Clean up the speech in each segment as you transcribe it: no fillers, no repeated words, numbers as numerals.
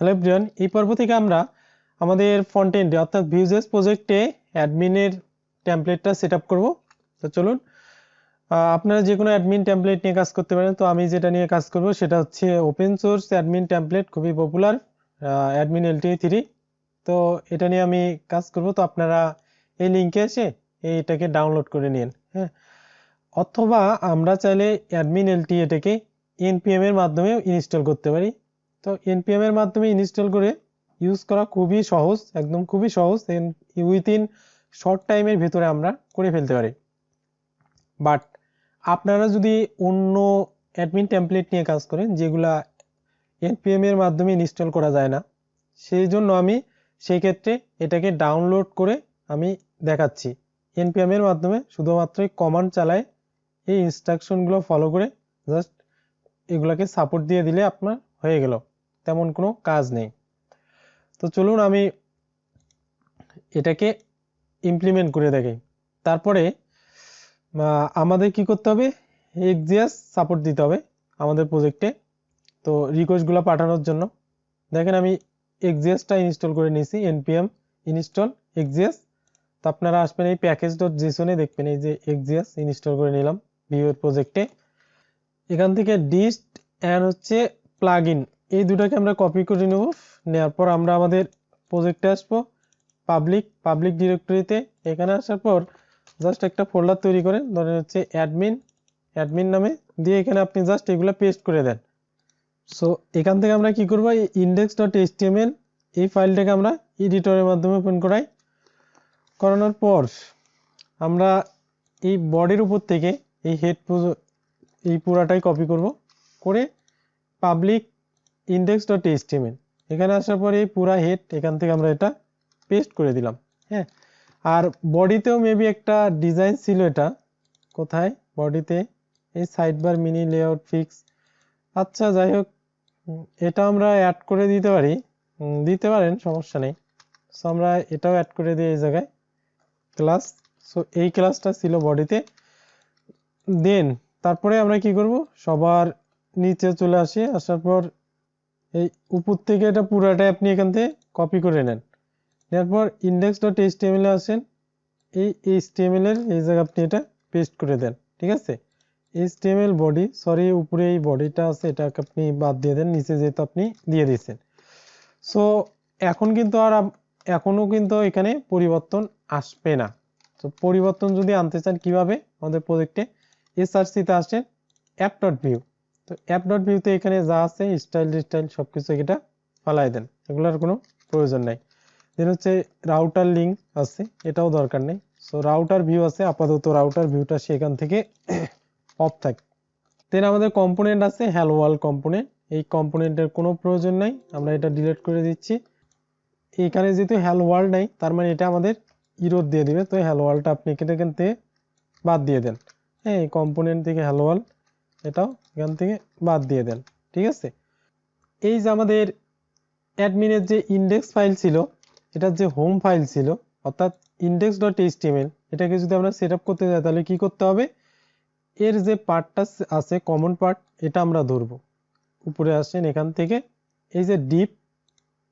Hello everyone, এই পর্ব থেকে আমরা আমাদের ফ্রন্ট এন্ডে অর্থাৎ Vuex প্রজেক্টে অ্যাডমিনের টেমপ্লেটটা সেটআপ করব। তো চলুন, আপনারা যে কোনো অ্যাডমিন টেমপ্লেট নিয়ে কাজ করতে পারেন। তো আমি যেটা নিয়ে কাজ করব সেটা হচ্ছে ওপেন সোর্স অ্যাডমিন টেমপ্লেট, খুবই পপুলার অ্যাডমিন LT3। তো এটা নিয়ে আমি কাজ করব। তো আপনারা এই লিংকে এসে এইটাকে ডাউনলোড করে নিন, হ্যাঁ। অথবা আমরা চাইলে অ্যাডমিন LT এটাকে npm এর মাধ্যমে ইনস্টল করতে পারি। তো npm এর মাধ্যমে ইনস্টল করে ইউজ করা খুবই সহজ, একদম খুবই সহজ, উইথিন শর্ট টাইমের ভিতরে আমরা করে ফেলতে পারি। বাট আপনারা যদি অন্য অ্যাডমিন টেমপ্লেট নিয়ে কাজ করেন যেগুলা npm এর মাধ্যমে ইনস্টল করা যায় না, সেই জন্য আমি সেই ক্ষেত্রে এটাকে ডাউনলোড করে আমি দেখাচ্ছি। npm এর মাধ্যমে শুধুমাত্র কমান্ড চালায় এই ইনস্ট্রাকশনগুলো ফলো করে জাস্ট এগুলাকে সাপোর্ট দিয়ে দিলে আপনার হয়ে গেল, তেমন কোনো কাজ নেই। তো চলুন আমি এটাকে ইমপ্লিমেন্ট করে দেখি। তারপরে আমাদের কি করতে হবে, এক্সিয়াস সাপোর্ট দিতে হবে আমাদের প্রজেক্টে। তো রিকোয়েস্টগুলো পাঠানোর জন্য দেখেন আমি এক্সিয়াসটা ইনস্টল করে নিয়েছি, npm ইনস্টল এক্সিয়াস। তো আপনারা আসবেন এই প্যাকেজ.json এ, দেখবেন এই যে এক্সিয়াস ইনস্টল করে নিলাম ভিউয়ের প্রজেক্টে। এখান থেকে ডিস্ট এন্ড হচ্ছে প্লাগইন, এই দুটাকে আমরা কপি করে নেব। নেওয়ার পর আমরা আমাদের প্রজেক্টে আসবো, পাবলিক ডিরেক্টরিতে। এখানে আসার পর জাস্ট একটা ফোল্ডার তৈরি করেন, ধরেন হচ্ছে অ্যাডমিন নামে দিয়ে এখানে আপনি জাস্ট এগুলো পেস্ট করে দেন। সো এখান থেকে আমরা কি করব, এই index.html এই ফাইলটাকে আমরা এডিটরের মাধ্যমে ওপেন করানোর পর আমরা এই বডির উপর থেকে এই হেড এই পুরাটাই কপি করব, করে পাবলিক index.html এখানে আসার পর এই পুরা হেড এখান থেকে আমরা এটা পেস্ট করে দিলাম, হ্যাঁ। আর বডিতেও মেবি একটা ডিজাইন ছিল, এটা কোথায়, বডিতে এই সাইডবার মিনি লেআউট ফিক্স, আচ্ছা যাই হোক, এটা আমরা অ্যাড করে দিতে পারি, দিতে পারেন, সমস্যা নেই। সো আমরা এটাও অ্যাড করে দিই এই জায়গায় ক্লাস। সো এই ক্লাসটা ছিল বডিতে। দেন তারপরে আমরা কি করব, সবার নিচে চলে আসি, আসার পর এই উপর থেকে এটা পুরাটাই আপনি এখান থেকে কপি করে নেন। এরপর index.html এ আসেন, এই html এর এই জায়গায় আপনি এটা পেস্ট করে দেন, ঠিক আছে। html বডি, সরি উপরে এই বডিটা আছে এটাকে আপনি বাদ দিয়ে দেন, নিচে যেহেতু আপনি দিয়ে দিয়েছেন। সো এখন কিন্তু এখনো কিন্তু এখানে পরিবর্তন আসবে না। তো পরিবর্তন যদি আনতে চান কিভাবে, আমাদের প্রজেক্টে src তে আসেন app.view। তো app.view তে এখানে যা আছে স্টাইল সবকিছু এটা ফালাই দেন, এগুলোর কোনো প্রয়োজন নাই। দেন হচ্ছে রাউটার লিঙ্ক আছে, এটাও দরকার নেই। সো রাউটার ভিউ আছে, আপাতত রাউটার ভিউটা সেখান থেকে অফ থাকে। দেন আমাদের কম্পোনেন্ট আছে হ্যালো ওয়ার্ল্ড কম্পোনেন্ট, এই কম্পোনেন্টের কোনো প্রয়োজন নাই, আমরা এটা ডিলিট করে দিচ্ছি। এখানে যেহেতু হ্যালো ওয়ার্ল্ড নাই, তার মানে এটা আমাদের ইরর দিয়ে দিবে। তো হ্যালো ওয়ার্ল্ডটা আপনি এখান থেকে বাদ দিয়ে দেন, হ্যাঁ। এই কম্পোনেন্ট থেকে হ্যালো ওয়ার্ল্ড এটাও এখান থেকে বাদ দিয়ে দেন, ঠিক আছে। এই যে আমাদের অ্যাডমিনের যে ইন্ডেক্স ফাইল ছিল, এটার যে হোম ফাইল ছিল অর্থাৎ index.html, এটাকে যদি আমরা সেট আপ করতে যাই তাহলে কি করতে হবে, এর যে পার্টটা আছে কমন পার্ট, এটা আমরা ধরবো। উপরে আসেন এখান থেকে এই যে ডিপ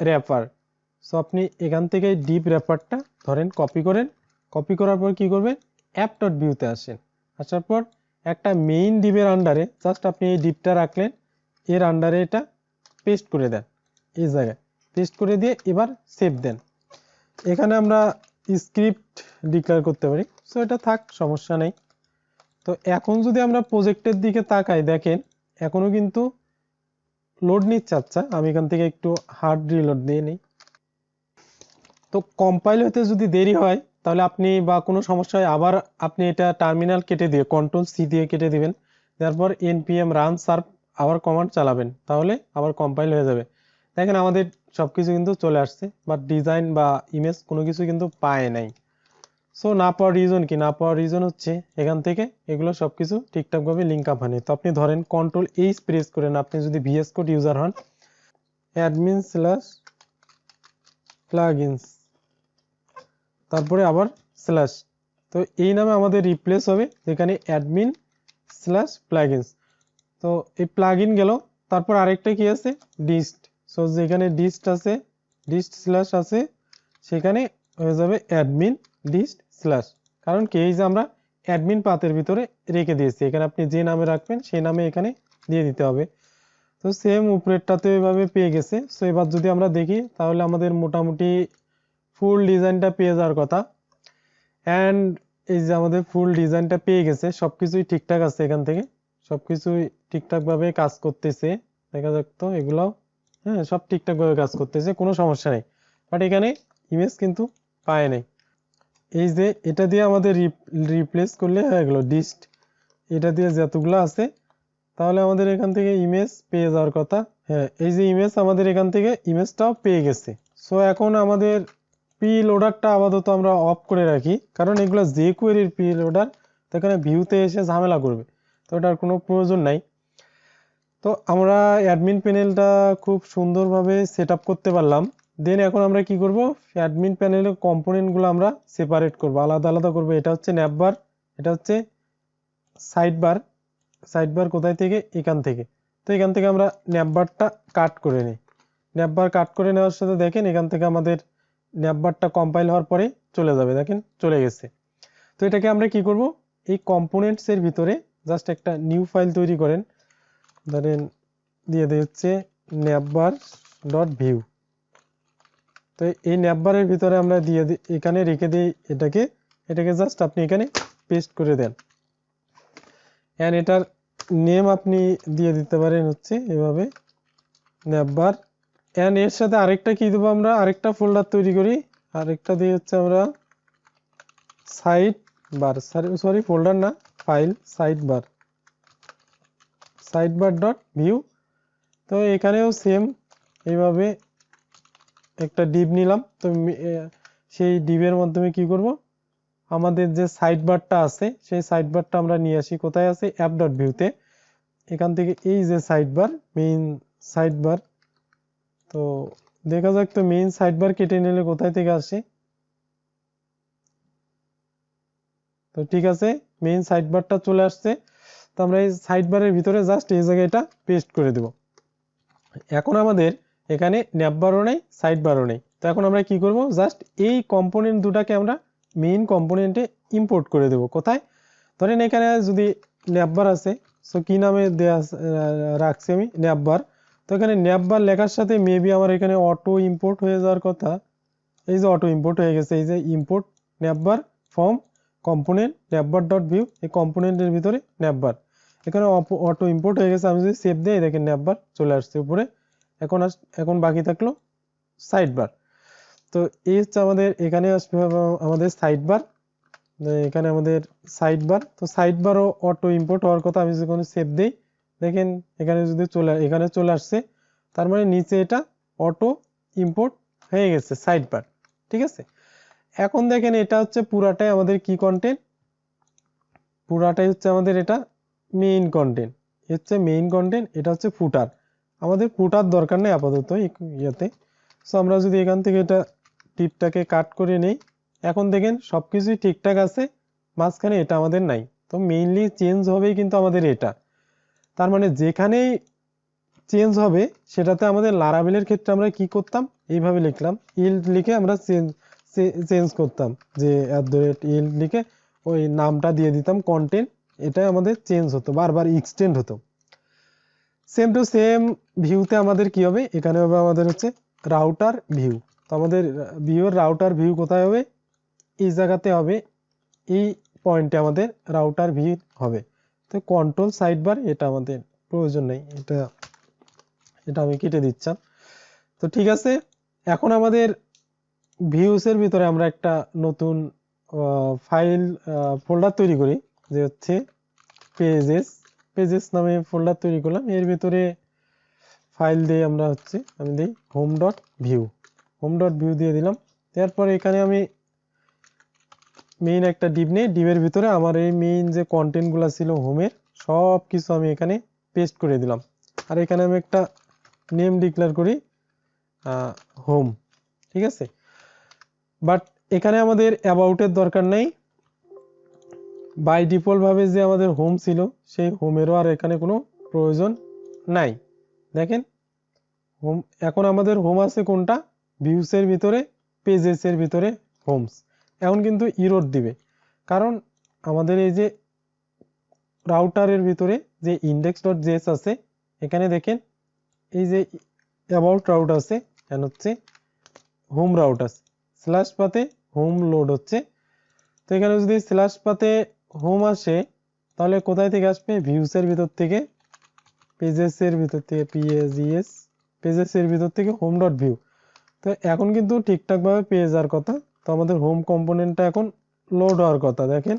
র্যাপার, সো আপনি এখান থেকে ডিপ র্যাপারটা ধরেন কপি করার পর কি করবেন, app.view তে আসেন। আসার পর একটা মেইন ডিপের আন্ডারে জাস্ট আপনি এই ডিপটা রাখলেন, এর আন্ডারে এটা পেস্ট করে দেন, এই জায়গায় পেস্ট করে দিয়ে এবার সেভ দেন। এখানে আমরা স্ক্রিপ্ট ডিক্লেয়ার করতে পারি, সো এটা থাক, সমস্যা নেই। তো এখন যদি আমরা প্রজেক্টের দিকে তাকাই, দেখেন এখনো কিন্তু লোড নিচ্ছে। আচ্ছা আমি এখান থেকে একটু হার্ড রিলোড দিয়ে নিই। তো কম্পাইল হতে যদি দেরি হয় তাহলে আপনি বা কোনো সমস্যা হয়, আবার আপনি এটা টার্মিনাল কেটে দিয়ে Ctrl+C দিয়ে কেটে দিবেন। তারপর npm run serve আবার কমান্ড চালাবেন, তাহলে আবার কম্পাইল হয়ে যাবে। দেখেন আমাদের সবকিছু কিন্তু চলে আসছে, বাট ডিজাইন বা ইমেজ কোনো কিছু কিন্তু পায় নাই। সো না পাওয়ার রিজন কি, না পাওয়ার রিজন হচ্ছে এখান থেকে এগুলো সবকিছু ঠিকঠাকভাবে লিঙ্ক আপ হয়নি। তো আপনি ধরেন Ctrl+H প্রেস করেন, আপনি যদি VS Code ইউজার হন, admin/plugins তারপরে আবার স্ল্যাশ, তো এই নামে আমাদের রিপ্লেস হবে যেখানে admin/plugins। তো এই প্লাগইন গেল, তারপর আরেকটা কি আছে ডিস্ট। সো যেখানে ডিস্ট আছে, ডিস্ট স্ল্যাশ আছে, সেখানে হয়ে যাবে অ্যাডমিন ডিস্ট স্ল্যাশ। কারণ কি, এই যে আমরা অ্যাডমিন পাথের ভিতরে রেখে দিয়েছি, এখানে আপনি যে নামে রাখবেন সেই নামে এখানে দিয়ে দিতে হবে। তো সেম উপরেরটাতে এভাবে পেয়ে গেছে। সো এবার যদি আমরা দেখি তাহলে আমাদের মোটামুটি ফুল ডিজাইনটা পেয়ে যাওয়ার কথা। অ্যান্ড এই যে আমাদের ফুল ডিজাইনটা পেয়ে গেছে, সবকিছুই ঠিকঠাক আছে, এখান থেকে সবকিছুই ঠিকঠাক ভাবে কাজ করতেছে। দেখা যাক তো এগুলো, হ্যাঁ সব ঠিকঠাক ভাবে কাজ করতেছে, কোনো সমস্যা নেই। বাট এখানে ইমেজ কিন্তু পায় নাই। এই যে এটা দিয়ে আমাদের রিপ্লেস করলে হয়ে গেল ডিস্ট, এটা দিয়ে যতগুলো আছে, তাহলে আমাদের এখান থেকে ইমেজ পেয়ে যাওয়ার কথা। হ্যাঁ, এই যে ইমেজ, আমাদের এখান থেকে ইমেজটাও পেয়ে গেছে। সো এখন আমাদের প্রি লোডারটা আপাতত আমরা অফ করে রাখি, কারণ এগুলো যে কোয়েরির প্রি লোডার, তো এখানে ভিউতে এসে ঝামেলা করবে, তো এটার কোনো প্রয়োজন নাই। তো আমরা অ্যাডমিন প্যানেলটা খুব সুন্দরভাবে সেট আপ করতে পারলাম। দেন এখন আমরা কি করব, অ্যাডমিন প্যানেলের কম্পোনেন্টগুলো আমরা সেপারেট করব, আলাদা আলাদা করব। এটা হচ্ছে ন্যাপবার, এটা হচ্ছে সাইডবার। সাইডবার কোথায় থেকে, এখান থেকে। তো এখান থেকে আমরা ন্যাপবারটা কাট করে নিই। ন্যাপবার কাট করে নেওয়ার সাথে দেখেন এখান থেকে আমাদের ন্যাপবারটা কম্পাইল হওয়ার পরে চলে যাবে, দেখেন চলে গেছে। তো এটাকে আমরা কি করব, এই কম্পোনেন্টস এর ভিতরে জাস্ট একটা নিউ ফাইল তৈরি করেন, ধরেন দিয়ে দিয়ে হচ্ছে ন্যাপবার ডট ভিউ। তো এই ন্যাপবারের ভিতরে আমরা দিয়ে এখানে রেখে দিই এটাকে, এটাকে জাস্ট আপনি এখানে পেস্ট করে দেন। এন্ড এটার নেম আপনি দিয়ে দিতে পারেন হচ্ছে এভাবে ন্যাপবার। এন্ড এর সাথে আরেকটা কি দেবো, আমরা আরেকটা ফোল্ডার তৈরি করি, আরেকটা দিয়ে হচ্ছে আমরা সাইড বার, সরি ফোল্ডার না, file sidebar, sidebar dot view. তো এখানেও সেম এইভাবে একটা ডিভ নিলাম। তো সেই ডিভের মাধ্যমে কি করব, আমাদের যে সাইড বারটা আছে সেই সাইড বারটা আমরা নিয়ে আসি, কোথায় আছে, অ্যাপ ডট ভিউতে। এখান থেকে এই যে side bar, main side bar, তো দেখা যাক তো মেইন সাইড বার কেটে নিলে কোথায় থেকে আসে। তো ঠিক আছে, মেইন সাইড বারটা চলে আসছে। তো আমরা এই সাইড বারের ভিতরে জাস্ট এই জায়গায় এটা পেস্ট করে দেব। এখন আমাদের এখানে ন্যাপ বারও নেই, সাইড বারও নেই। তো এখন আমরা কি করব, জাস্ট এই কম্পোনেন্ট দুটাকে আমরা মেইন কম্পোনেন্টে ইম্পোর্ট করে দেব। কোথায়, ধরেন এখানে যদি ন্যাপ বার আছে, সো কি নামে দেয়া রাখছি আমি, ন্যাপ বার। তো এখানে ন্যাপ বার লেখার সাথে মেবি আমার এখানে অটো ইম্পোর্ট হয়ে যাওয়ার কথা। এই যে অটো ইম্পোর্ট হয়ে গেছে, এই যে import nap bar from component ন্যাপবার dot view, এই কম্পোনেন্টের ভিতরে ন্যাপবার, এখানে অটো ইম্পোর্ট হয়ে গেছে। আমি যদি সেভ দিই দেখেন ন্যাপবার চলে আসছে উপরে। এখন বাকি থাকলো সাইড বার। তো এই হচ্ছে আমাদের, এখানে আসবে আমাদের সাইড বার, এখানে আমাদের সাইড বার। তো সাইড বারও অটো ইম্পোর্ট হওয়ার কথা, আমি যখন সেভ দিই দেখেন এখানে যদি এখানে চলে আসছে, তার মানে নিচে এটা অটো ইম্পোর্ট হয়ে গেছে সাইড বার। ঠিক আছে, এখন দেখেন এটা হচ্ছে পুরাটাই আমাদের কি কন্টেন্ট, পুরাটাই হচ্ছে আমাদের এটা মেইন কন্টেন্ট, হচ্ছে মেইন কন্টেন্ট, এটা হচ্ছে ফুটার। আমাদের ফুটার দরকার নেই আপাতত ইয়াতে। সো আমরা যদি এখান থেকে এটা টিপটাকে কাট করে নেই, এখন দেখেন সবকিছুই ঠিকঠাক আছে, মাঝখানে এটা আমাদের নাই। তো মেইনলি চেঞ্জ হবেই কিন্তু আমাদের এটা, তার মানে যেখানেই চেঞ্জ হবে সেটাতে আমাদের লারাভেলের ক্ষেত্রে আমরা কি করতাম, এইভাবে লিখলাম, ইল্ড লিখে আমরা চেঞ্জ করতাম, যে @ইল্ড লিখে ওই নামটা দিয়ে দিতাম কন্টেন্ট, এটা আমাদের চেঞ্জ হতো, বারবার এক্সটেন্ড হতো। সেম টু সেম ভিউতে আমাদের কি হবে, এখানে হবে আমাদের হচ্ছে রাউটার ভিউ। তো আমাদের ভিউর রাউটার ভিউ কোথায় হবে, এই জায়গাতে হবে, এই পয়েন্টে আমাদের রাউটার ভিউ হবে। তো কন্ট্রোল সাইড বার এটা আমাদের প্রয়োজন নেই, এটা এটা আমি কেটে দিচ্ছি। তো ঠিক আছে, এখন আমাদের ভিউস এর ভিতরে আমরা একটা নতুন ফাইল ফোল্ডার তৈরি করি, যে হচ্ছে পেজেস, পেজেস নামে ফোল্ডার তৈরি করলাম। এর ভিতরে ফাইল দিয়ে আমরা হচ্ছে, আমি দিই home dot view, home dot view দিয়ে দিলাম। তারপরে এখানে আমি মেইন একটা ডিভ নেই, ডিভের ভিতরে আমার এই মেইন যে কন্টেন্ট গুলা ছিল হোমের, সব কিছু আমি এখানে পেস্ট করে দিলাম। আর এখানে আমি একটা নেম ডিক্লেয়ার করি হোম। ঠিক আছে, বাট এখানে আমাদের অ্যাবাউটের দরকার নেই, বাই ডিফল্ট ভাবে যে আমাদের হোম ছিল সেই হোমেরও আর এখানে কোনো প্রয়োজন নাই। দেখেন হোম, এখন আমাদের হোম আছে কোনটা, ভিউস এর ভিতরে, পেজেস এর ভিতরে হোমস। এখন কিন্তু ইরর দিবে, কারণ আমাদের এই যে রাউটারের ভিতরে যে index.js আছে, এখানে দেখেন এই যে অ্যাবাউট রাউট আছে, এন্ড হচ্ছে হোম রাউট আছে, স্ল্যাশ পাতে হোম লোড হচ্ছে। তো এখানে যদি স্ল্যাশ পাতে হোম আসে, তাহলে কোথায় থেকে আসবে, ভিউস এর ভিতর থেকে, পেজেস এর ভিতর থেকে, পেজেস, পেজেস এর ভিতর থেকে হোম ডট ভিউ। তো এখন কিন্তু ঠিকঠাক ভাবে পেয়ে যাওয়ার কথা। তো আমাদের হোম কম্পোনেন্টটা এখন লোড হওয়ার কথা। দেখেন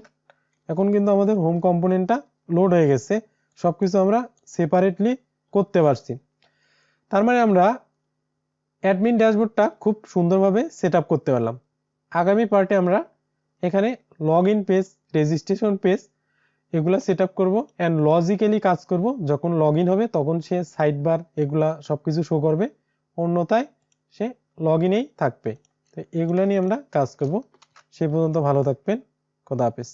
এখন কিন্তু আমাদের হোম কম্পোনেন্টটা লোড হয়ে গেছে, সবকিছু আমরা সেপারেটলি করতে পারছি। তার মানে আমরা অ্যাডমিন ড্যাশবোর্ডটা খুব সুন্দরভাবে সেট আপ করতে পারলাম। আগামী পার্টে আমরা এখানে log in page, registration page এগুলা সেট আপ করবো অ্যান্ড লজিক্যালি কাজ করব। যখন লগ ইন হবে তখন সে সাইড বার এগুলা সবকিছু শো করবে, অন্যথায় সে লগ ইনেই থাকবে। তো এগুলা নিয়ে আমরা কাজ করব। সে পর্যন্ত ভালো থাকবেন। খোদা হাফেজ।